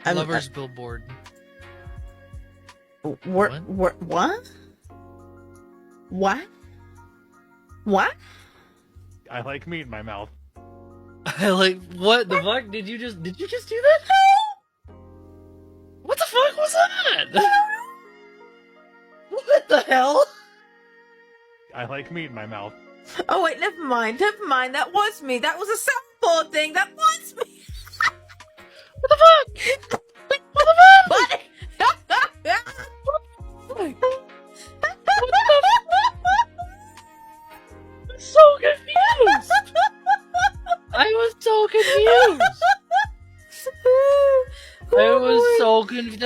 Lover's billboard. What? What? I like meat in my mouth. Like, what the fuck? Did you just do that? What the fuck was that? What the hell? I like meat in my mouth. Oh wait, never mind. That was me. That was a soundboard thing. That was me. What the fuck? What the fuck? I'm so confused. I was so confused. I was so confused.